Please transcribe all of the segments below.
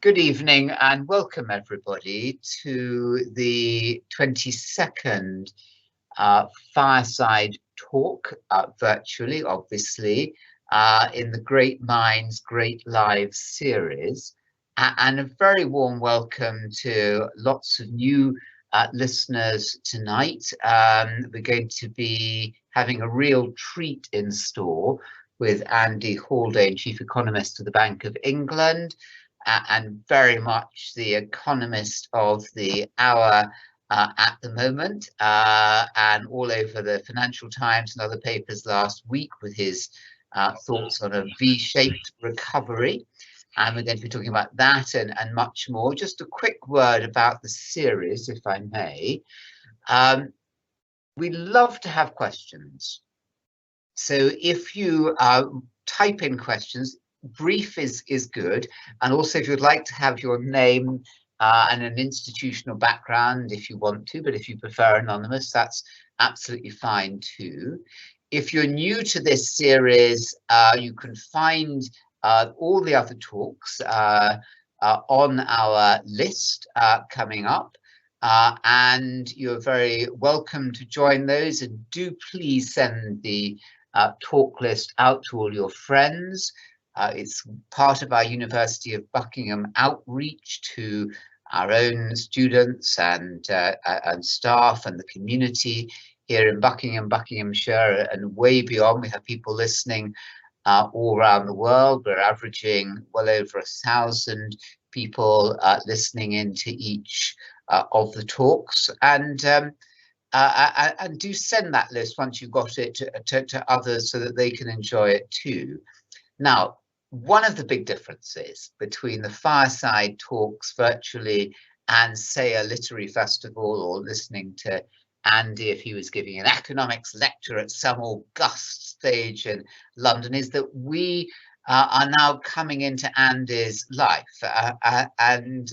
Good evening and welcome everybody to the 22nd Fireside Talk, virtually obviously, in the Great Minds, Great Lives series. And a very warm welcome to lots of new listeners tonight. We're going to be having a real treat in store with Andy Haldane, Chief Economist of the Bank of England, and very much the economist of the hour at the moment, and all over the Financial Times and other papers last week with his thoughts on a V-shaped recovery. And we're going to be talking about that and much more. Just a quick word about the series, if I may. We love to have questions. So if you type in questions, brief is good. And also if you'd like to have your name and an institutional background if you want to, but if you prefer anonymous, that's absolutely fine too. If you're new to this series, you can find all the other talks on our list coming up. And you're very welcome to join those, and do please send the talk list out to all your friends. It's part of our University of Buckingham outreach to our own students and staff and the community here in Buckinghamshire and way beyond. We have people listening all around the world. We're averaging well over 1,000 people listening into each of the talks, and do send that list once you've got it to others so that they can enjoy it too. Now, one of the big differences between the fireside talks virtually and, say, a literary festival, or listening to Andy if he was giving an economics lecture at some august stage in London, is that we are now coming into Andy's life, and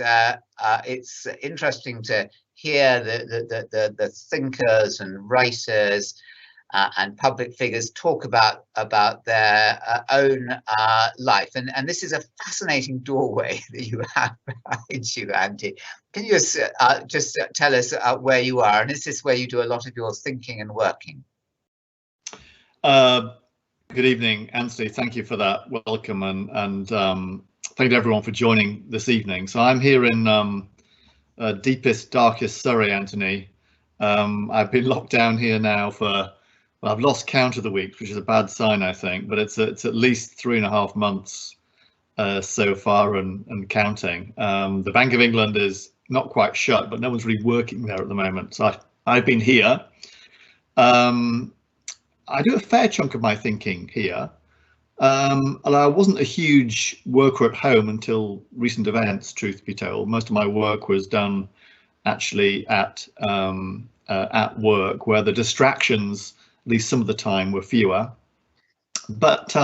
it's interesting to hear the thinkers and writers and public figures talk about their own life, and this is a fascinating doorway that you have behind you, Andy. Can you just tell us where you are, and is this where you do a lot of your thinking and working? Good evening, Anthony. Thank you for that welcome, and thank you to everyone for joining this evening. So I'm here in deepest, darkest Surrey, Anthony. I've been locked down here now for, well, I've lost count of the weeks, which is a bad sign, I think, but it's at least 3.5 months so far and counting. The Bank of England is not quite shut, but no one's really working there at the moment. So I've been here. I do a fair chunk of my thinking here, although I wasn't a huge worker at home until recent events, truth be told. Most of my work was done actually at work, where the distractions, at least some of the time, were fewer. But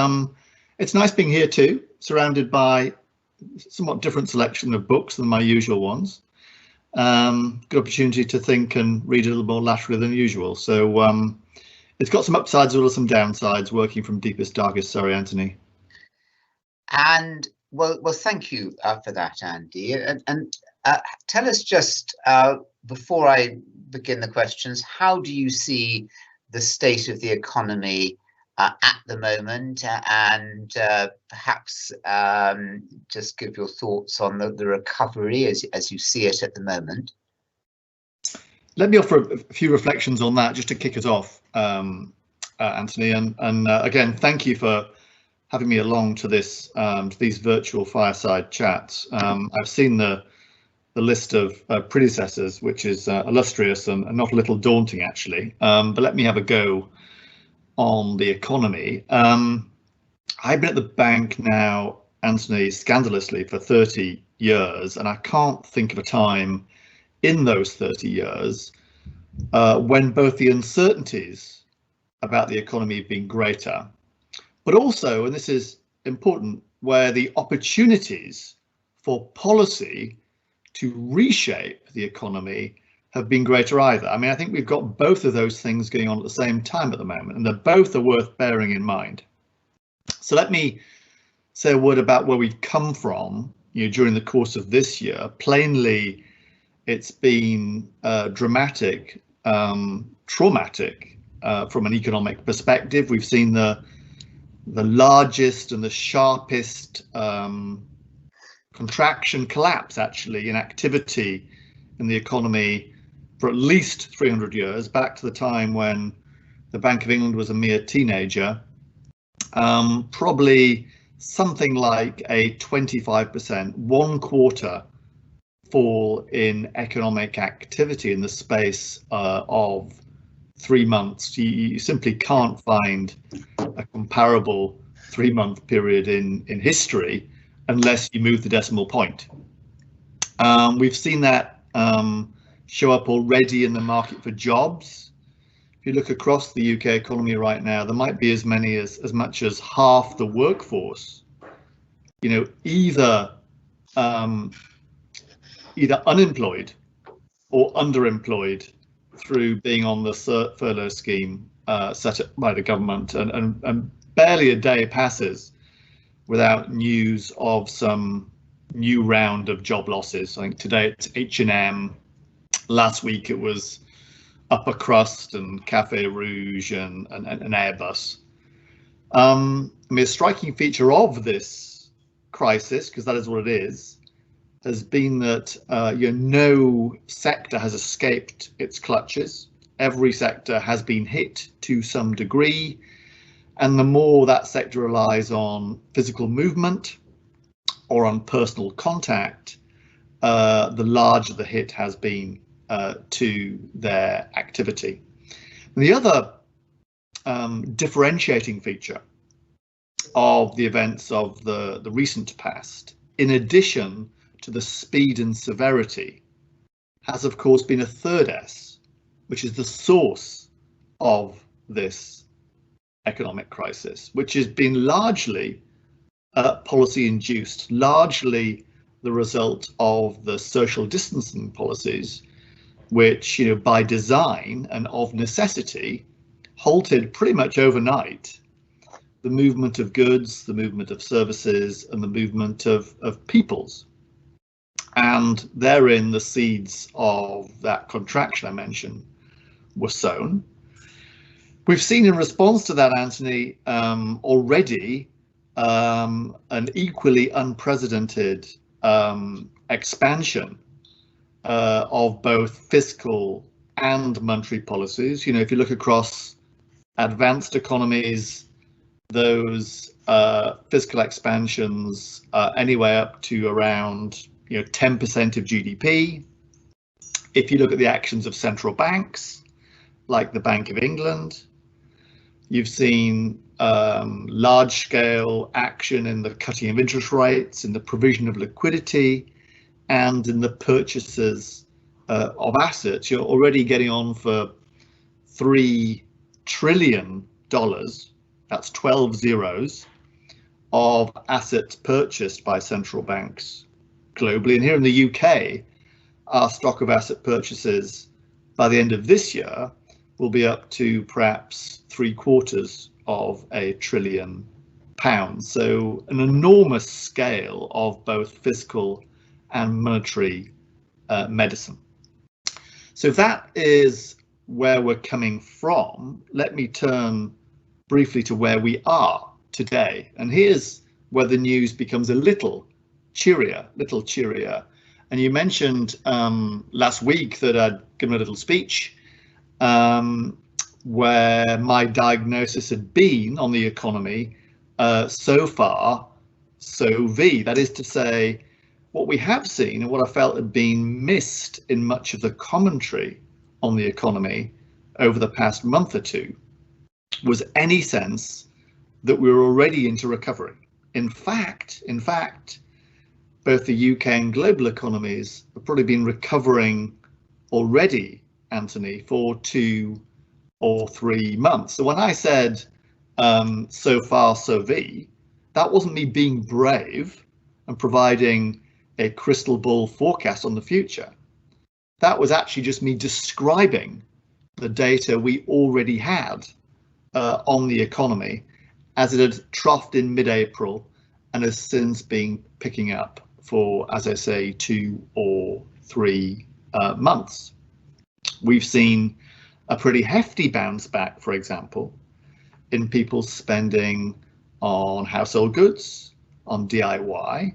it's nice being here too, surrounded by somewhat different selection of books than my usual ones. Good opportunity to think and read a little more laterally than usual. So it's got some upsides as well as some downsides working from deepest, darkest Surrey, Anthony. And well, thank you for that, Andy. And tell us just before I begin the questions, how do you see the state of the economy at the moment, and perhaps just give your thoughts on the recovery as you see it at the moment? Let me offer a few reflections on that just to kick us off, Anthony, and again, thank you for having me along to this to these virtual fireside chats. I've seen the list of predecessors, which is illustrious and not a little daunting actually, but let me have a go on the economy. I've been at the bank now, Anthony, scandalously for 30 years, and I can't think of a time in those 30 years when both the uncertainties about the economy have been greater, but also, and this is important, where the opportunities for policy to reshape the economy have been greater either. I mean, I think we've got both of those things going on at the same time at the moment, and they're both are worth bearing in mind. So let me say a word about where we've come from during the course of this year. Plainly, it's been dramatic, traumatic from an economic perspective. We've seen the largest and the sharpest contraction, collapse actually in activity in the economy for at least 300 years, back to the time when the Bank of England was a mere teenager. Probably something like a 25%, 1/4 fall in economic activity in the space of 3 months. You simply can't find a comparable 3-month period in history unless you move the decimal point. We've seen that show up already in the market for jobs. If you look across the UK economy right now, there might be as much as half the workforce, either unemployed or underemployed through being on the furlough scheme set up by the government, and barely a day passes without news of some new round of job losses. I think today it's H&M. Last week it was Upper Crust and Cafe Rouge and Airbus. A striking feature of this crisis, because that is what it is, has been that no sector has escaped its clutches. Every sector has been hit to some degree, and the more that sector relies on physical movement or on personal contact, the larger the hit has been to their activity. And the other differentiating feature of the events of the recent past, in addition to the speed and severity, has of course been a third S, which is the source of this economic crisis, which has been largely policy induced, largely the result of the social distancing policies, which, by design and of necessity, halted pretty much overnight the movement of goods, the movement of services, and the movement of peoples. And therein the seeds of that contraction I mentioned were sown. We've seen in response to that, Anthony, already an equally unprecedented expansion of both fiscal and monetary policies. If you look across advanced economies, those fiscal expansions anywhere up to around 10% of GDP. If you look at the actions of central banks, like the Bank of England, you've seen large-scale action in the cutting of interest rates, in the provision of liquidity, and in the purchases of assets. You're already getting on for $3 trillion, that's 12 zeros, of assets purchased by central banks globally. And here in the UK, our stock of asset purchases by the end of this year will be up to perhaps £750 billion. So an enormous scale of both fiscal and monetary medicine. So that is where we're coming from. Let me turn briefly to where we are today. And here's where the news becomes a little cheerier. And you mentioned last week that I'd given a little speech where my diagnosis had been on the economy so far, so V. That is to say, what we have seen and what I felt had been missed in much of the commentary on the economy over the past month or two was any sense that we were already into recovery. In fact, both the UK and global economies have probably been recovering already, Anthony, for 2 or 3 months. So when I said so far so V, that wasn't me being brave and providing a crystal ball forecast on the future. That was actually just me describing the data we already had on the economy as it had troughed in mid-April and has since been picking up for, as I say, 2 or 3 months. We've seen a pretty hefty bounce back, for example, in people spending on household goods, on DIY,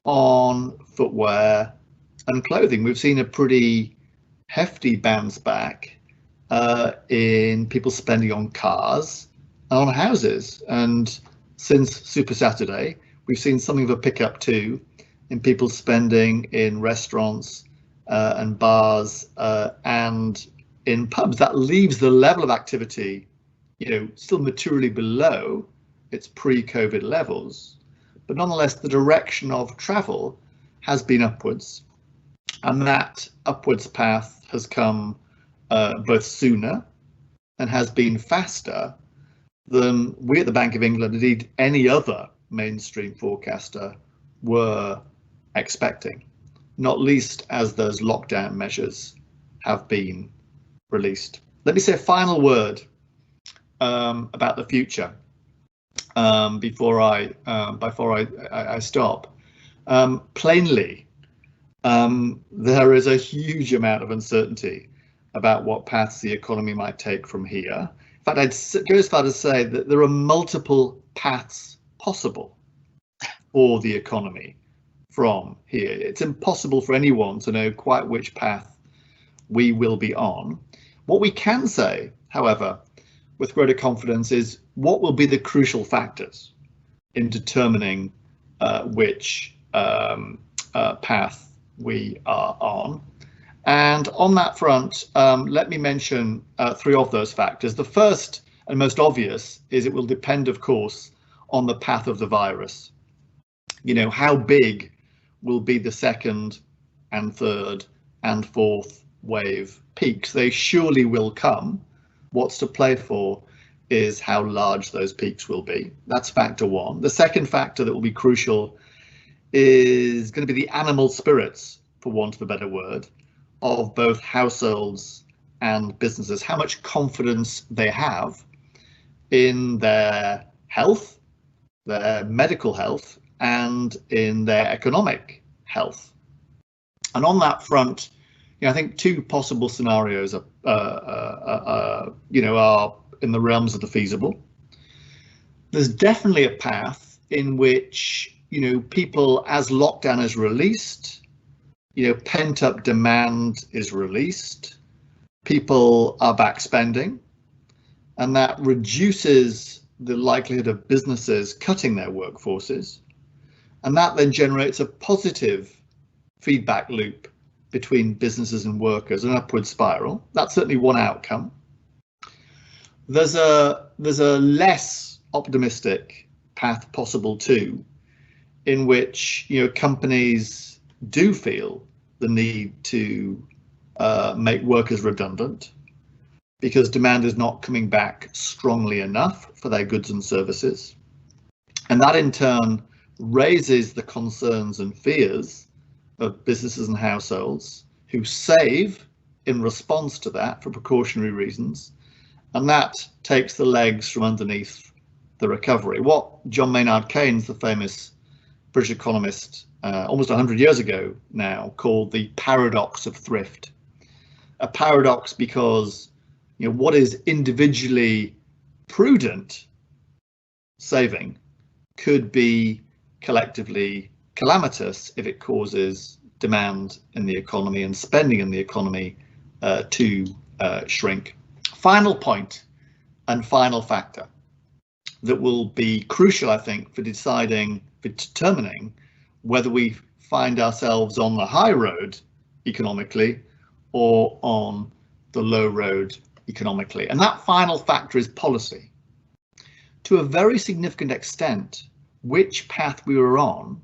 on footwear and clothing. We've seen a pretty hefty bounce back in people spending on cars and on houses. And since Super Saturday, we've seen something of a pickup too in people spending in restaurants and bars and in pubs. That leaves the level of activity, still materially below its pre-COVID levels, but nonetheless the direction of travel has been upwards, and that upwards path has come both sooner and has been faster than we at the Bank of England, indeed any other mainstream forecaster, were expecting, not least as those lockdown measures have been released. Let me say a final word about the future before I stop. Plainly, there is a huge amount of uncertainty about what paths the economy might take from here. In fact, I'd go as far as to say that there are multiple paths possible for the economy from here. It's impossible for anyone to know quite which path we will be on. What we can say, however, with greater confidence is what will be the crucial factors in determining which path we are on. And on that front, let me mention 3 of those factors. The first and most obvious is it will depend, of course, on the path of the virus. How big will be the second and third and fourth wave peaks? They surely will come. What's to play for is how large those peaks will be. That's factor 1. The second factor that will be crucial is going to be the animal spirits, for want of a better word, of both households and businesses, how much confidence they have in their health, their medical health, and in their economic health. And on that front, I think 2 possible scenarios are in the realms of the feasible. There's definitely a path in which, people, as lockdown is released, pent-up demand is released, people are back spending, and that reduces the likelihood of businesses cutting their workforces, and that then generates a positive feedback loop between businesses and workers, an upward spiral. That's certainly one outcome. There's a less optimistic path possible too, in which companies do feel the need to make workers redundant because demand is not coming back strongly enough for their goods and services, and that in turn raises the concerns and fears of businesses and households who save in response to that for precautionary reasons, and that takes the legs from underneath the recovery. What John Maynard Keynes, the famous British economist, almost 100 years ago now, called the paradox of thrift. A paradox because what is individually prudent saving could be collectively calamitous if it causes demand in the economy and spending in the economy to shrink. Final point and final factor that will be crucial, I think, for determining whether we find ourselves on the high road economically or on the low road economically. And that final factor is policy. To a very significant extent, which path we are on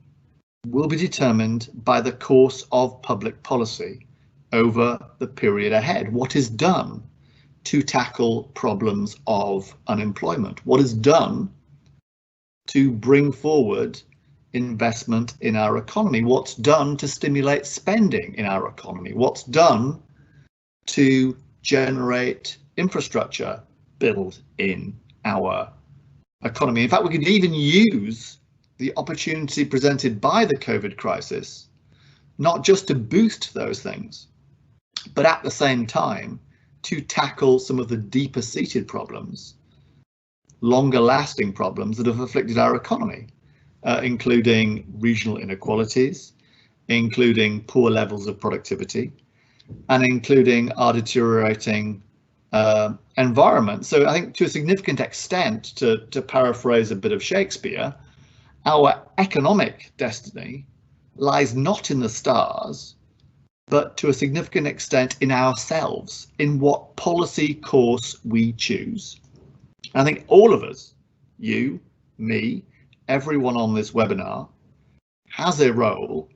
will be determined by the course of public policy over the period ahead. What is done to tackle problems of unemployment? What is done to bring forward investment in our economy? What's done to stimulate spending in our economy? What's done to generate infrastructure build in our economy? In fact, we could even use the opportunity presented by the COVID crisis, not just to boost those things, but at the same time to tackle some of the deeper seated problems, longer lasting problems that have afflicted our economy, including regional inequalities, including poor levels of productivity, and including our deteriorating environment. So I think to a significant extent, to paraphrase a bit of Shakespeare, our economic destiny lies not in the stars, but to a significant extent in ourselves, in what policy course we choose. I think all of us, you, me, everyone on this webinar, has a role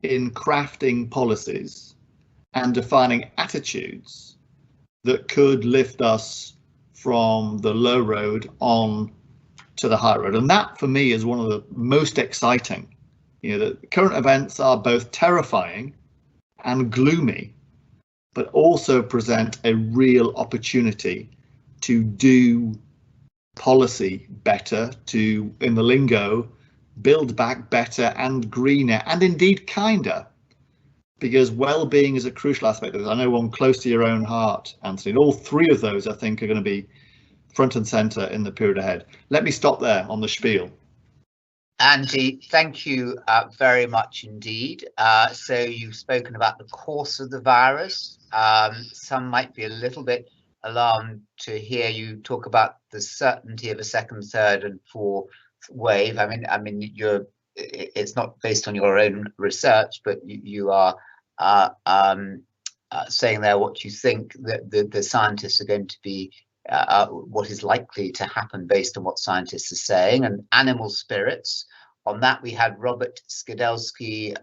in crafting policies and defining attitudes that could lift us from the low road on to the high road. And that, for me, is one of the most exciting. You know, the current events are both terrifying and gloomy, but also present a real opportunity to do policy better, to, in the lingo, build back better and greener and indeed kinder, because well-being is a crucial aspect of this. I know one close to your own heart, Anthony, and all three of those I think are going to be front and centre in the period ahead. Let me stop there on the spiel. Andy, thank you very much indeed. So you've spoken about the course of the virus. Some might be a little bit alarmed to hear you talk about the certainty of a second, third and fourth wave. I mean, it's not based on your own research, but you are saying there what you think that the scientists are going to be, what is likely to happen based on what scientists are saying. And animal spirits. On that, we had Robert Skidelsky,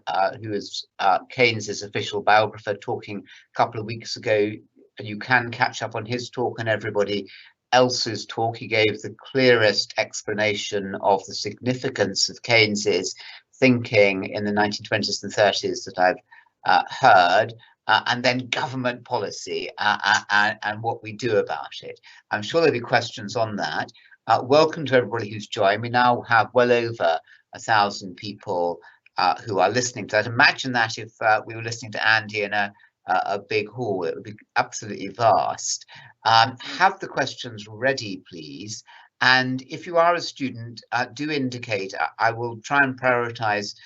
who is Keynes's official biographer, talking a couple of weeks ago. And you can catch up on his talk and everybody else's talk. He gave the clearest explanation of the significance of Keynes's thinking in the 1920s and 30s that I've heard. And then government policy and what we do about it. I'm sure there'll be questions on that. Welcome to everybody who's joined. We now have well over 1,000 people who are listening to that. Imagine that if we were listening to Andy in a big hall, it would be absolutely vast. Have the questions ready, please. And if you are a student, do indicate. I will try and prioritize.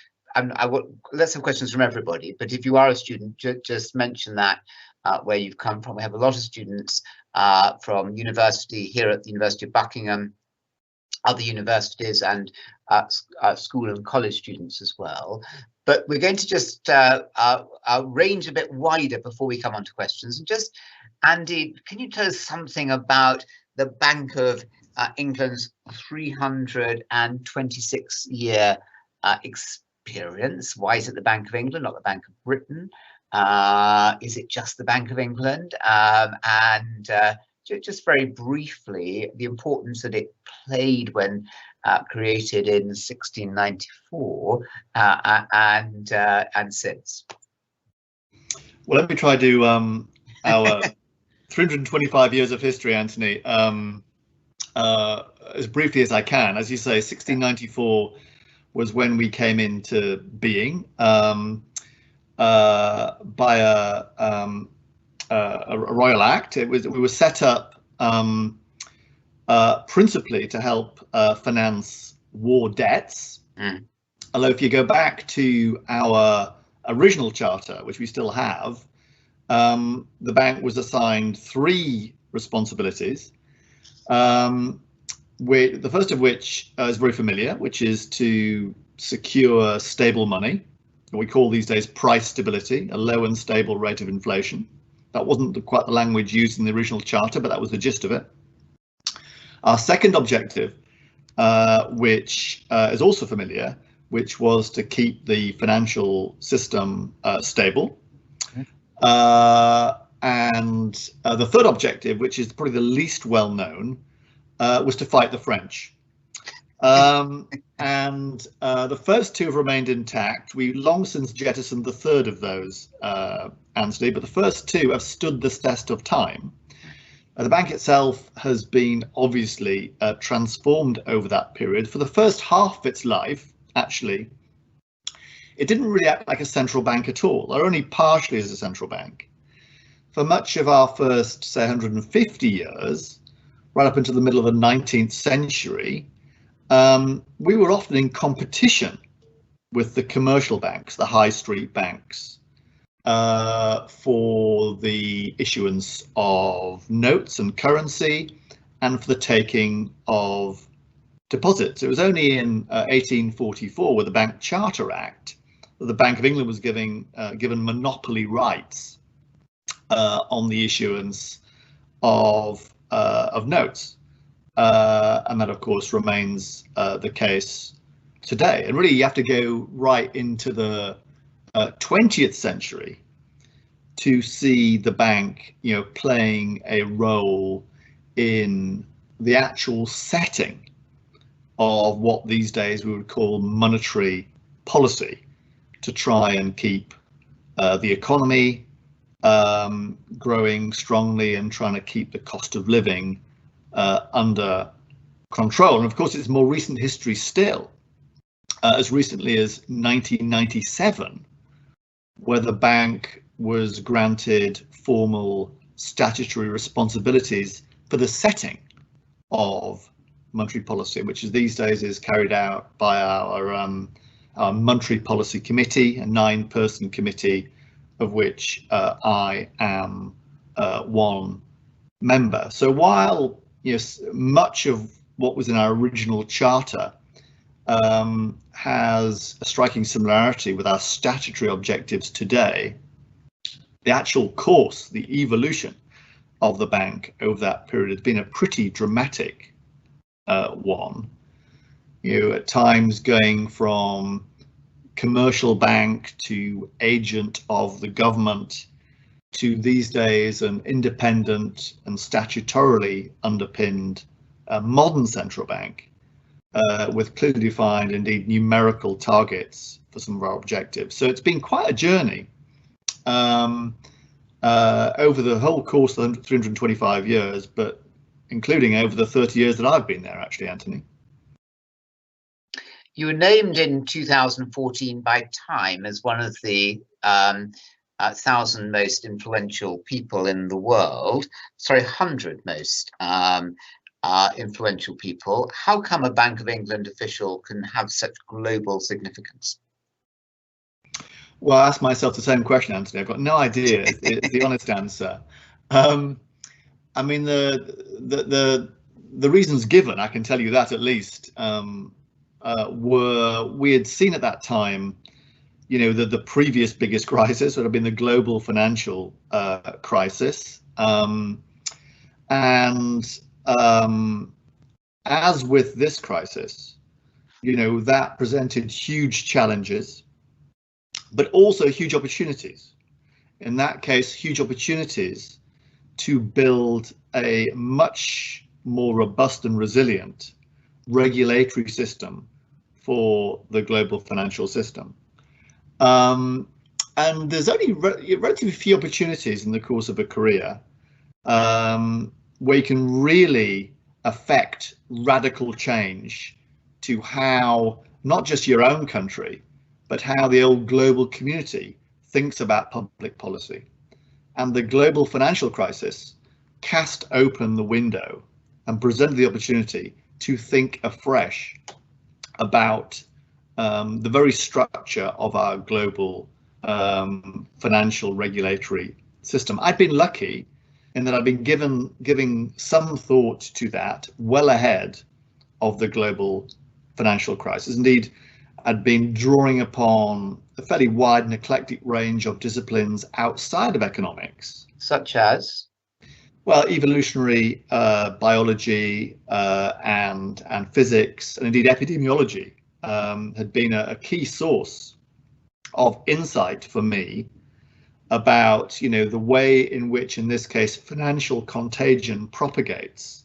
Let's have questions from everybody, but if you are a student, just mention that where you've come from. We have a lot of students from university here at the University of Buckingham, other universities, and school and college students as well. But we're going to just range a bit wider before we come on to questions. And just, Andy, can you tell us something about the Bank of England's 326-year experience? Why is it the Bank of England, not the Bank of Britain? Is it just the Bank of England? Just very briefly, the importance that it played when created in 1694 and since. Well, let me try to our 325 years of history, Anthony, as briefly as I can. As you say, 1694 was when we came into being by a royal act. We were set up principally to help finance war debts. Although if you go back to our original charter, which we still have, the bank was assigned 3 responsibilities. The first of which is very familiar, which is to secure stable money. We call these days price stability, a low and stable rate of inflation. That wasn't quite the language used in the original charter, but that was the gist of it. Our second objective, which is also familiar, which was to keep the financial system stable. And the third objective, which is probably the least well known, was to fight the French. The first 2 have remained intact. We long since jettisoned the third of those, Anthony, but the first 2 have stood the test of time. The bank itself has been obviously transformed over that period. For the first half of its life, actually, it didn't really act like a central bank at all, or only partially as a central bank. For much of our first, say, 150 years, right up into the middle of the 19th century, we were often in competition with the commercial banks, the high street banks, for the issuance of notes and currency and for the taking of deposits. It was only in 1844 with the Bank Charter Act that the Bank of England was given monopoly rights on the issuance of notes, and that of course remains the case today. And really, you have to go right into the 20th century to see the bank, playing a role in the actual setting of what these days we would call monetary policy, to try and keep the economy growing strongly and trying to keep the cost of living under control. And of course, it's more recent history still, as recently as 1997, where the bank was granted formal statutory responsibilities for the setting of monetary policy, which is these days is carried out by our Monetary Policy Committee, a 9-person committee of which I am one member. So while much of what was in our original charter has a striking similarity with our statutory objectives today, the actual course, the evolution of the bank over that period has been a pretty dramatic one. At times going from commercial bank to agent of the government to these days an independent and statutorily underpinned modern central bank with clearly defined, indeed numerical targets for some of our objectives. So it's been quite a journey over the whole course of 325 years, but including over the 30 years that I've been there, actually, Anthony. You were named in 2014 by Time as one of the 1,000 most influential people in the world. Sorry, 100 most influential people. How come a Bank of England official can have such global significance? Well, I asked myself the same question, Anthony. I've got no idea. Is the honest answer. I mean, the reasons given, I can tell you that at least, were we had seen at that time, the previous biggest crisis would have been the global financial crisis, and as with this crisis, that presented huge challenges, but also huge opportunities. In that case, huge opportunities to build a much more robust and resilient regulatory system for the global financial system. And there's only relatively few opportunities in the course of a career where you can really affect radical change to how not just your own country, but how the old global community thinks about public policy. And the global financial crisis cast open the window and presented the opportunity to think afresh about the very structure of our global financial regulatory system. I've been lucky in that I've been giving some thought to that well ahead of the global financial crisis. Indeed, I'd been drawing upon a fairly wide and eclectic range of disciplines outside of economics. Such as? Well, evolutionary biology and physics, and indeed epidemiology had been a key source of insight for me about, the way in which, in this case, financial contagion propagates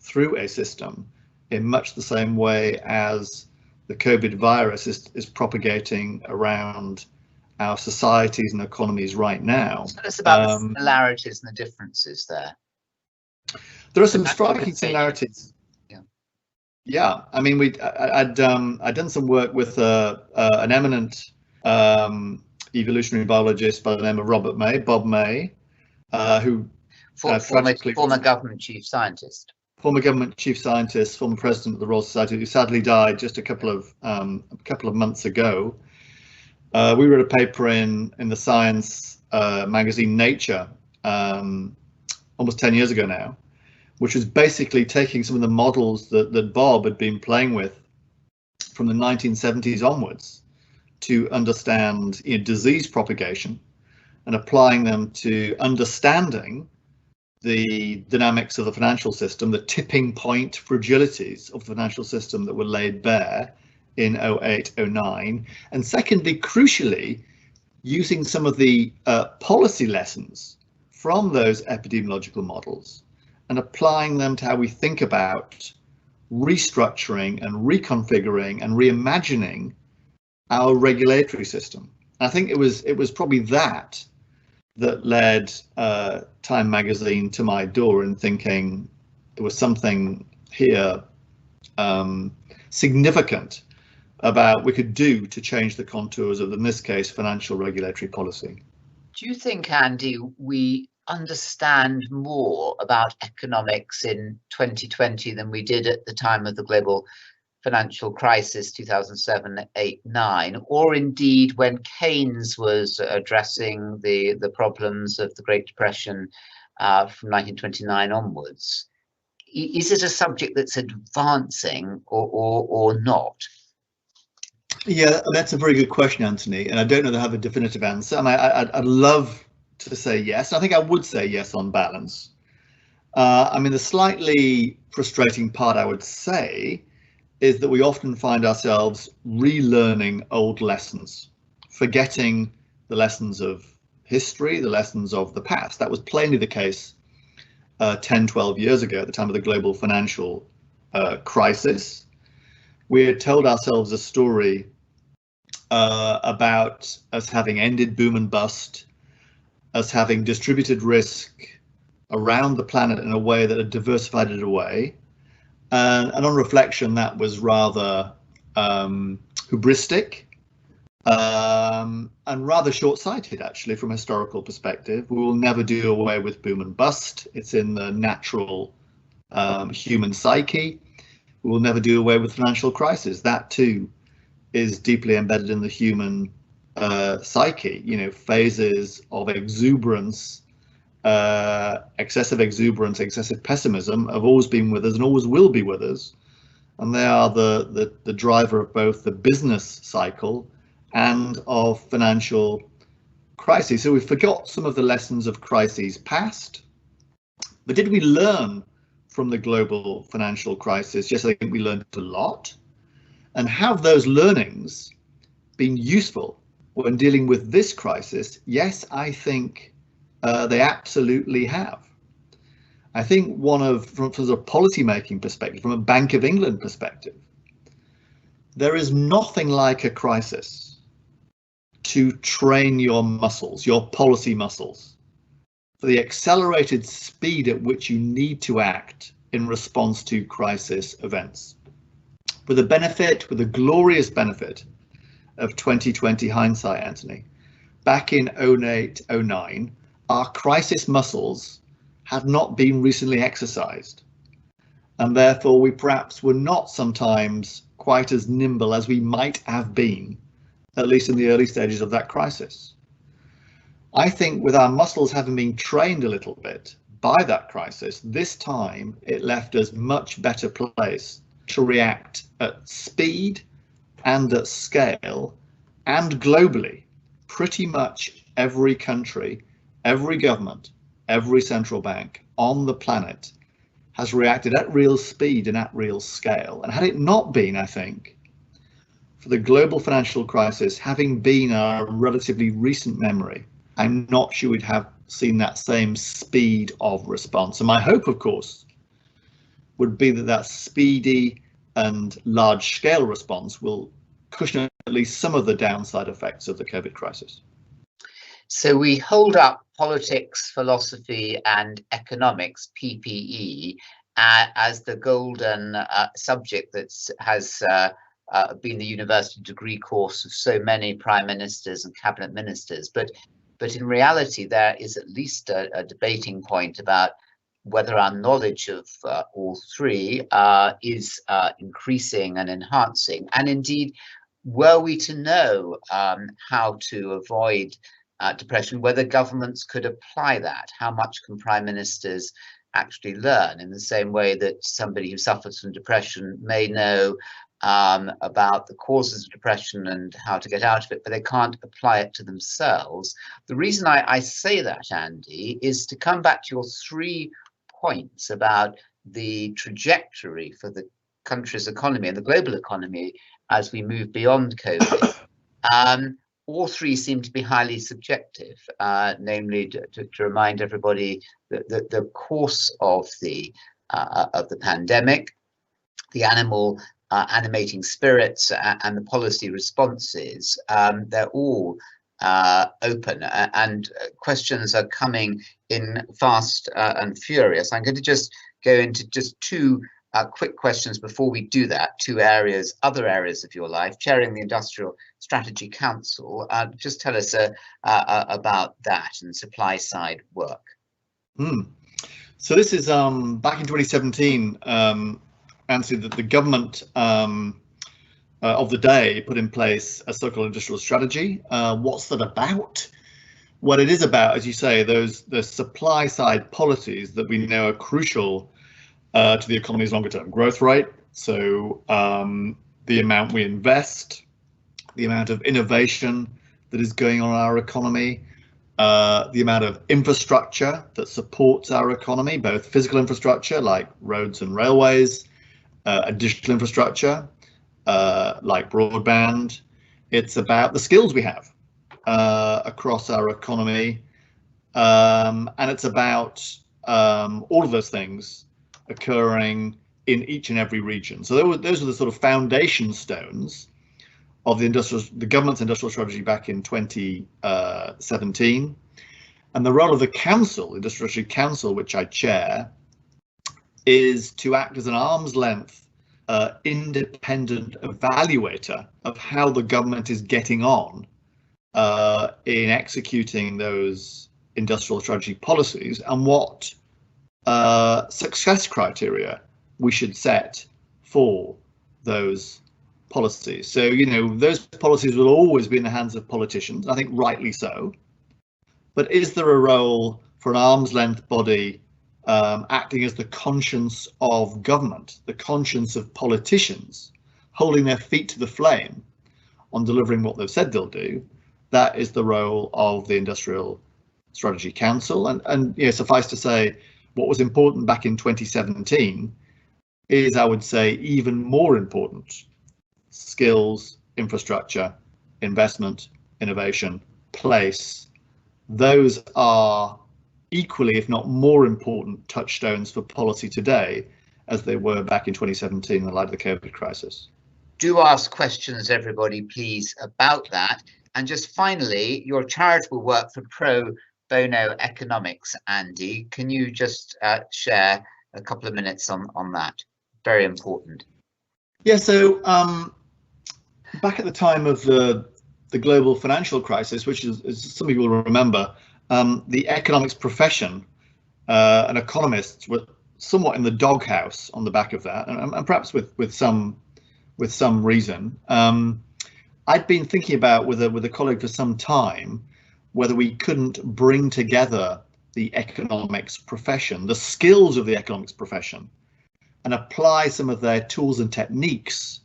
through a system in much the same way as the COVID virus is propagating around our societies and economies right now. Tell us about the similarities and the differences there. There are some striking similarities. Yeah. Yeah, I mean, I'd done some work with an eminent evolutionary biologist by the name of Bob May, who tragically former government chief scientist. Former government chief scientist, former president of the Royal Society, who sadly died just a couple of months ago. We wrote a paper in the science magazine Nature almost 10 years ago now, which was basically taking some of the models that Bob had been playing with from the 1970s onwards to understand disease propagation and applying them to understanding the dynamics of the financial system, the tipping point fragilities of the financial system that were laid bare in 08, 09. And secondly, crucially, using some of the policy lessons from those epidemiological models and applying them to how we think about restructuring and reconfiguring and reimagining our regulatory system. I think it was probably that led Time magazine to my door in thinking there was something here significant about we could do to change the contours of, in this case, financial regulatory policy. Do you think, Andy, we understand more about economics in 2020 than we did at the time of the global financial crisis 2007, 8, 9, or indeed when Keynes was addressing the problems of the Great Depression from 1929 onwards? Is it a subject that's advancing or not? Yeah, that's a very good question, Anthony, and I don't know that I have a definitive answer. I mean, I'd love to say yes. I think I would say yes on balance. I mean, the slightly frustrating part, I would say, is that we often find ourselves relearning old lessons, forgetting the lessons of history, the lessons of the past. That was plainly the case 10, 12 years ago at the time of the global financial crisis. We had told ourselves a story about us having ended boom and bust, us having distributed risk around the planet in a way that had diversified it away. And on reflection, that was rather hubristic and rather short-sighted, actually, from a historical perspective. We will never do away with boom and bust. It's in the natural human psyche. We will never do away with financial crisis. That too is deeply embedded in the human psyche. Phases of exuberance, excessive exuberance, excessive pessimism have always been with us and always will be with us. And they are the driver of both the business cycle and of financial crises. So we forgot some of the lessons of crises past. But did we learn from the global financial crisis? Yes, I think we learned a lot. And have those learnings been useful when dealing with this crisis? Yes, I think they absolutely have. I think from a policy making perspective, from a Bank of England perspective, there is nothing like a crisis to train your muscles, your policy muscles, for the accelerated speed at which you need to act in response to crisis events. With the glorious benefit of 2020 hindsight, Anthony, back in 08, 09, our crisis muscles had not been recently exercised. And therefore we perhaps were not sometimes quite as nimble as we might have been, at least in the early stages of that crisis. I think with our muscles having been trained a little bit by that crisis, this time it left us much better placed to react at speed and at scale and globally. Pretty much every country, every government, every central bank on the planet has reacted at real speed and at real scale. And had it not been, I think, for the global financial crisis having been a relatively recent memory, I'm not sure we'd have seen that same speed of response. And my hope, of course, would be that speedy and large-scale response will cushion at least some of the downside effects of the COVID crisis. So we hold up politics, philosophy and economics, PPE, as the golden subject that has been the university degree course of so many prime ministers and cabinet ministers. But in reality, there is at least a debating point about whether our knowledge of all three is increasing and enhancing. And indeed, were we to know how to avoid depression, whether governments could apply that, how much can prime ministers actually learn, in the same way that somebody who suffers from depression may know about the causes of depression and how to get out of it, but they can't apply it to themselves. The reason I say that, Andy, is to come back to your 3 points about the trajectory for the country's economy and the global economy as we move beyond COVID. All 3 seem to be highly subjective, namely to remind everybody that the course of the pandemic, the animating spirits, and the policy responses, they're all open, and questions are coming in fast and furious. I'm going to just go into just 2 quick questions before we do that. 2 areas, other areas of your life. Chairing the Industrial Strategy Council, just tell us about that and supply side work. So this is back in 2017, Anthony, that the government of the day put in place a so-called industrial strategy. What's that about? What it is about, as you say, the supply side policies that we know are crucial to the economy's longer term growth rate. So the amount we invest, the amount of innovation that is going on in our economy, the amount of infrastructure that supports our economy, both physical infrastructure like roads and railways, and digital infrastructure like broadband. It's about the skills we have across our economy, and it's about all of those things occurring in each and every region. So those are the sort of foundation stones of the government's industrial strategy back in 2017. And the role of the council, Industrial Strategy Council, which I chair, is to act as an arm's length independent evaluator of how the government is getting on in executing those industrial strategy policies, and what success criteria we should set for those policies. So, you know, those policies will always be in the hands of politicians, I think rightly so. But is there a role for an arm's length body acting as the conscience of government, the conscience of politicians, holding their feet to the flame on delivering what they've said they'll do? That is the role of the Industrial Strategy Council. And you know, suffice to say, what was important back in 2017 is, I would say, even more important: skills, infrastructure, investment, innovation, place. Those are equally, if not more important, touchstones for policy today as they were back in 2017 in the light of the COVID crisis. Do ask questions, everybody, please, about that. And just finally, your charitable work for pro bono economics, Andy, can you just share a couple of minutes on that? Very important. Yeah, so back at the time of the global financial crisis, which is, as some people will remember, the economics profession and economists were somewhat in the doghouse on the back of that, and perhaps with some reason. I'd been thinking about with a colleague for some time whether we couldn't bring together the economics profession, the skills of the economics profession, and apply some of their tools and techniques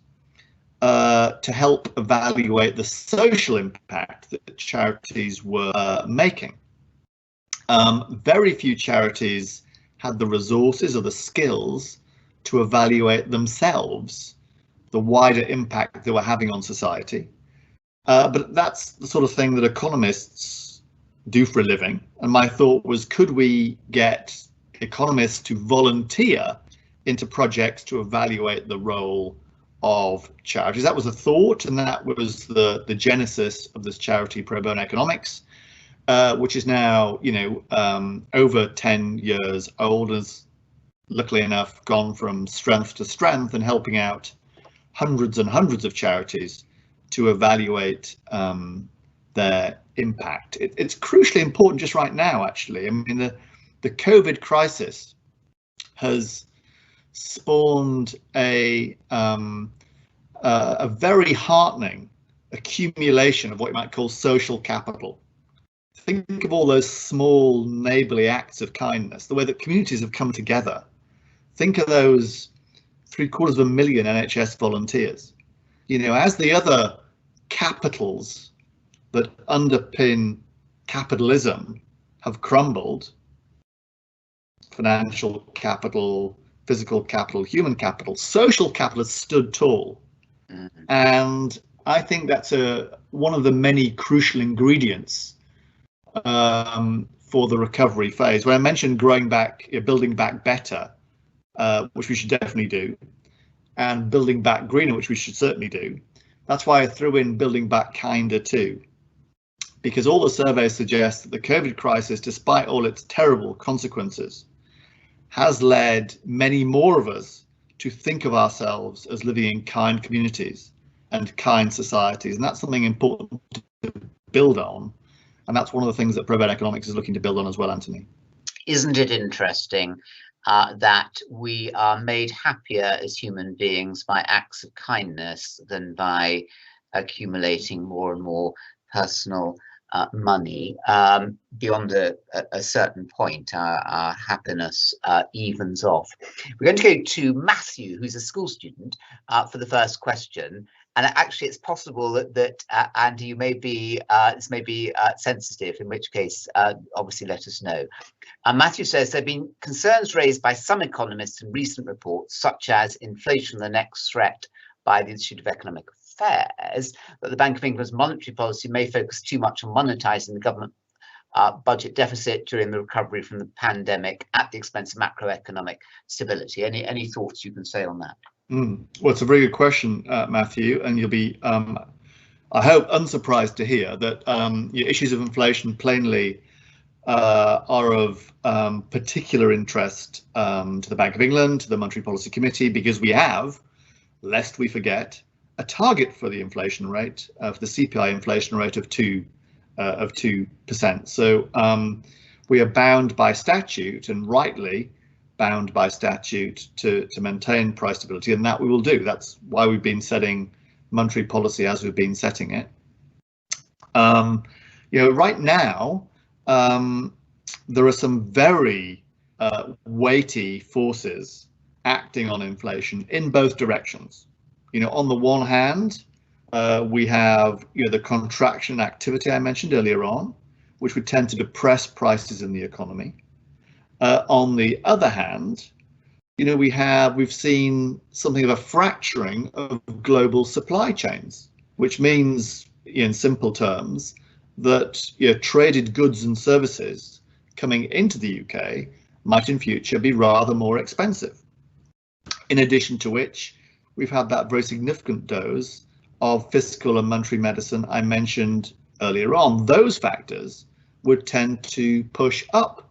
to help evaluate the social impact that charities were making. Very few charities had the resources or the skills to evaluate themselves the wider impact they were having on society. But that's the sort of thing that economists do for a living. And my thought was, could we get economists to volunteer into projects to evaluate the role of charities? That was a thought, and that was the genesis of this charity, Pro Bono Economics, which is now, you know, over 10 years old, has luckily enough, gone from strength to strength and helping out hundreds and hundreds of charities to evaluate their impact. It's crucially important just right now, actually. I mean, the COVID crisis has spawned a very heartening accumulation of what you might call social capital. Think of all those small neighbourly acts of kindness, the way that communities have come together. Think of those 750,000 NHS volunteers. You know, as the other capitals that underpin capitalism have crumbled, financial capital, physical capital, human capital, social capital has stood tall. And I think that's one of the many crucial ingredients for the recovery phase. When I mentioned growing back, building back better, which we should definitely do, and building back greener, which we should certainly do. That's why I threw in building back kinder too, because all the surveys suggest that the COVID crisis, despite all its terrible consequences, has led many more of us to think of ourselves as living in kind communities and kind societies. And that's something important to build on. And that's one of the things that Probate Economics is looking to build on as well, Anthony. Isn't it interesting that we are made happier as human beings by acts of kindness than by accumulating more and more personal money? Beyond a certain point, our happiness evens off. We're going to go to Matthew, who's a school student, for the first question. And actually, it's possible that Andy, you may be this may be sensitive, in which case, obviously, let us know. Matthew says there have been concerns raised by some economists in recent reports, such as inflation, the next threat, by the Institute of Economic Affairs, that the Bank of England's monetary policy may focus too much on monetising the government budget deficit during the recovery from the pandemic at the expense of macroeconomic stability. Any thoughts you can say on that? Well, it's a very good question, Matthew, and you'll be, I hope, unsurprised to hear that issues of inflation plainly are of particular interest to the Bank of England, to the Monetary Policy Committee, because we have, lest we forget, a target for the inflation rate, for the CPI inflation rate of 2%. So we are bound by statute, and rightly bound by statute, to maintain price stability, and that we will do. That's why we've been setting monetary policy as we've been setting it. Right now, there are some very weighty forces acting on inflation in both directions. On the one hand, we have the contraction activity I mentioned earlier on, which would tend to depress prices in the economy. On the other hand, we've seen something of a fracturing of global supply chains, which means, in simple terms, that traded goods and services coming into the UK might in future be rather more expensive. In addition to which, we've had that very significant dose of fiscal and monetary medicine I mentioned earlier on. Those factors would tend to push up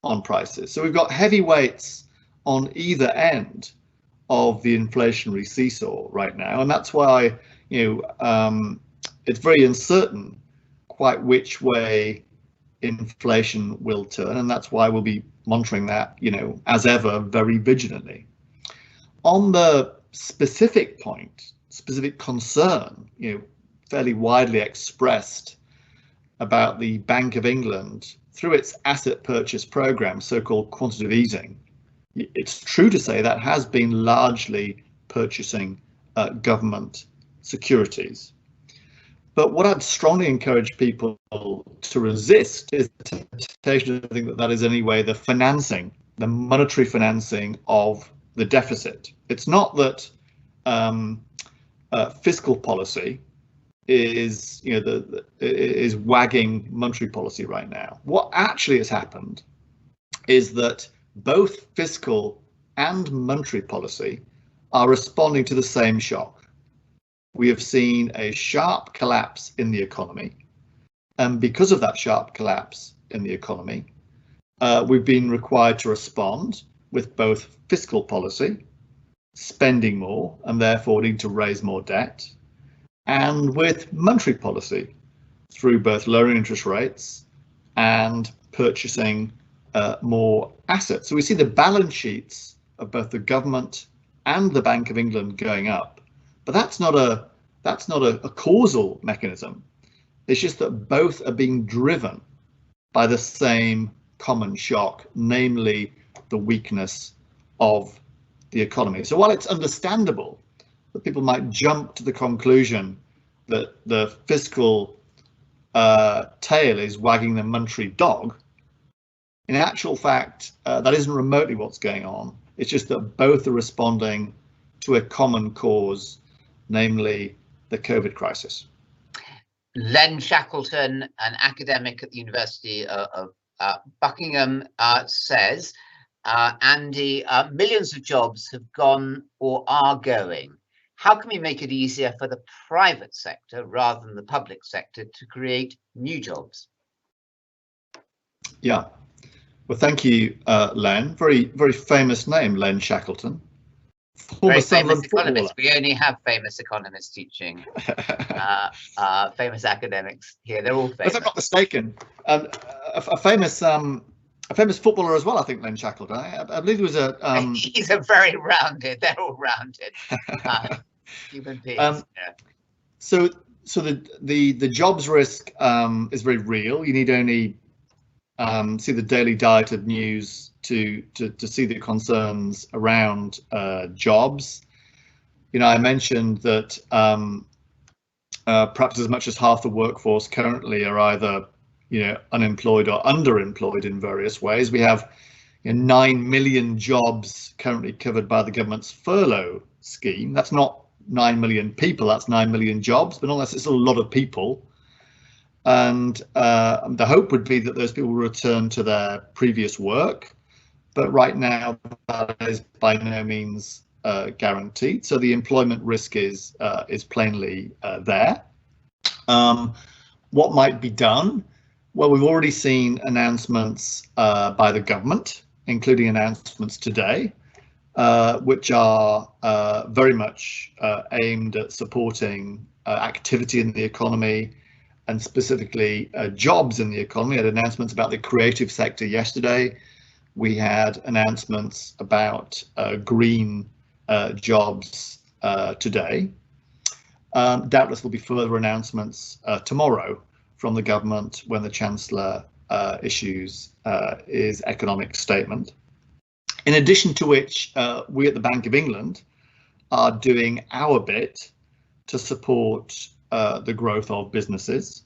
on prices. So we've got heavy weights on either end of the inflationary seesaw right now, and that's why it's very uncertain quite which way inflation will turn, and that's why we'll be monitoring that, as ever, very vigilantly. On the specific point, specific concern, fairly widely expressed about the Bank of England through its asset purchase program, so-called quantitative easing, it's true to say that has been largely purchasing government securities. But what I'd strongly encourage people to resist is the temptation to think that is anyway the financing, the monetary financing of the deficit. It's not that fiscal policy is is wagging monetary policy right now. What actually has happened is that both fiscal and monetary policy are responding to the same shock. We have seen a sharp collapse in the economy, and because of that sharp collapse in the economy, we've been required to respond with both fiscal policy, spending more and therefore needing to raise more debt, and with monetary policy through both lowering interest rates and purchasing more assets. So we see the balance sheets of both the government and the Bank of England going up, but that's not a causal mechanism. It's just that both are being driven by the same common shock, namely the weakness of the economy. So while it's understandable that people might jump to the conclusion that the fiscal tail is wagging the monetary dog, in actual fact, that isn't remotely what's going on. It's just that both are responding to a common cause, namely the COVID crisis. Len Shackleton, an academic at the University of Buckingham, says, Andy, millions of jobs have gone or are going. How can we make it easier for the private sector rather than the public sector to create new jobs? Yeah, well, thank you, Len. Very, very famous name, Len Shackleton. Very famous economist. We only have famous economists teaching. Famous academics here. They're all famous. If I'm not mistaken, a famous footballer as well. I think Len Shackleton. I believe he was a. He's a very rounded. They're all rounded human beings. Yeah. So the jobs risk is very real. You need only see the daily diet of news to see the concerns around jobs. You know, I mentioned that perhaps as much as half the workforce currently are either, unemployed or underemployed in various ways. We have 9 million jobs currently covered by the government's furlough scheme. That's not 9 million people, that's 9 million jobs, but nonetheless, it's a lot of people. And the hope would be that those people will return to their previous work. But right now, that is by no means guaranteed. So the employment risk is plainly there. What might be done? Well, we've already seen announcements by the government, including announcements today, which are very much aimed at supporting activity in the economy and specifically jobs in the economy. We had announcements about the creative sector yesterday. We had announcements about green jobs today. Doubtless there'll be further announcements tomorrow from the government when the Chancellor issues his economic statement. In addition to which, we at the Bank of England are doing our bit to support the growth of businesses,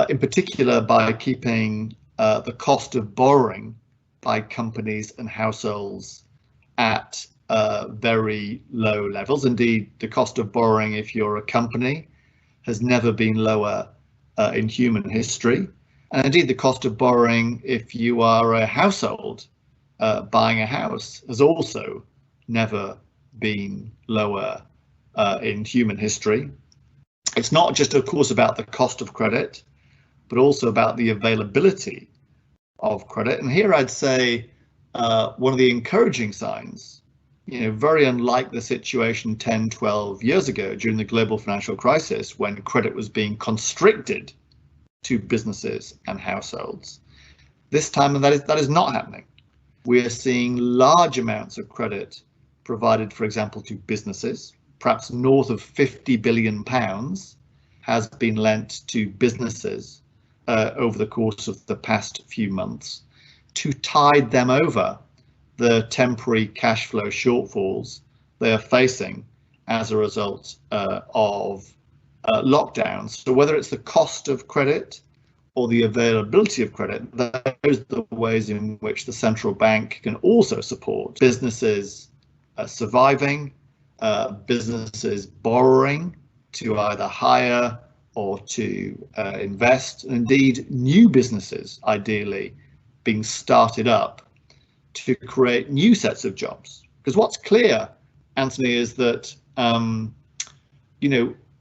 in particular by keeping the cost of borrowing by companies and households at very low levels. Indeed, the cost of borrowing, if you're a company, has never been lower in human history. And indeed, the cost of borrowing, if you are a household buying a house, has also never been lower in human history. It's not just, of course, about the cost of credit, but also about the availability of credit. And here I'd say one of the encouraging signs, very unlike the situation 10, 12 years ago during the global financial crisis, when credit was being constricted to businesses and households. This time, and that is not happening. We are seeing large amounts of credit provided, for example, to businesses. Perhaps north of £50 billion has been lent to businesses over the course of the past few months to tide them over the temporary cash flow shortfalls they are facing as a result of lockdowns. So whether it's the cost of credit or the availability of credit, those are the ways in which the central bank can also support businesses surviving, businesses borrowing to either hire or to invest, and indeed new businesses ideally being started up to create new sets of jobs. Because what's clear, Anthony, is that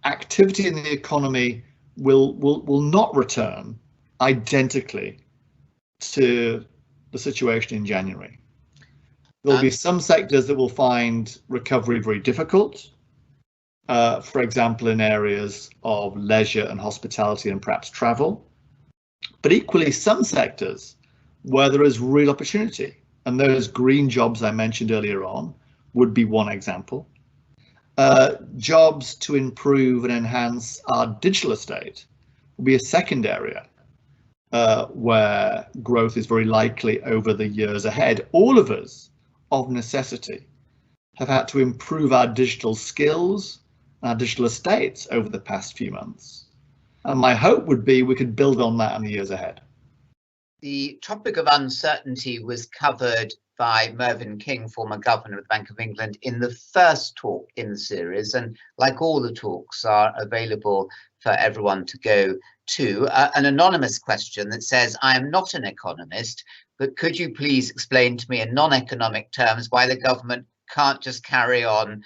activity in the economy will not return identically to the situation in January. There'll be some sectors that will find recovery very difficult. For example, in areas of leisure and hospitality and perhaps travel. But equally, some sectors where there is real opportunity, and those green jobs I mentioned earlier on would be one example. Jobs to improve and enhance our digital estate will be a second area where growth is very likely over the years ahead. All of us, of necessity, have had to improve our digital skills, our digital estates over the past few months. And my hope would be we could build on that in the years ahead. The topic of uncertainty was covered by Mervyn King, former governor of the Bank of England, in the first talk in the series, and like all the talks are available for everyone to go to. An anonymous question that says, I am not an economist, but could you please explain to me in non-economic terms why the government can't just carry on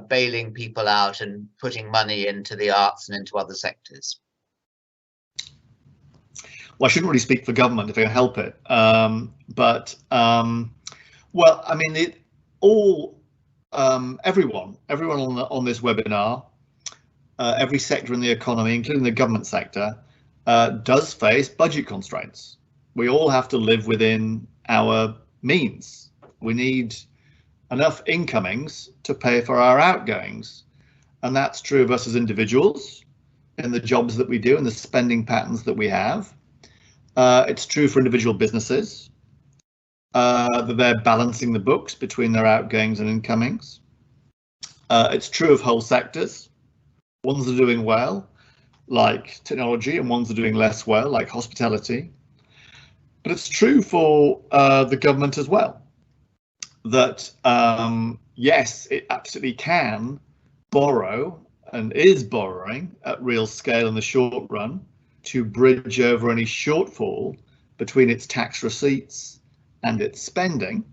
bailing people out and putting money into the arts and into other sectors? Well, I shouldn't really speak for government if I can help it. Well, I mean, everyone on this webinar, every sector in the economy, including the government sector, does face budget constraints. We all have to live within our means. We need enough incomings to pay for our outgoings. And that's true of us as individuals in the jobs that we do and the spending patterns that we have. It's true for individual businesses that they're balancing the books between their outgoings and incomings. It's true of whole sectors. Ones are doing well, like technology, and ones are doing less well, like hospitality. But it's true for the government as well, that yes, it absolutely can borrow and is borrowing at real scale in the short run to bridge over any shortfall between its tax receipts and its spending.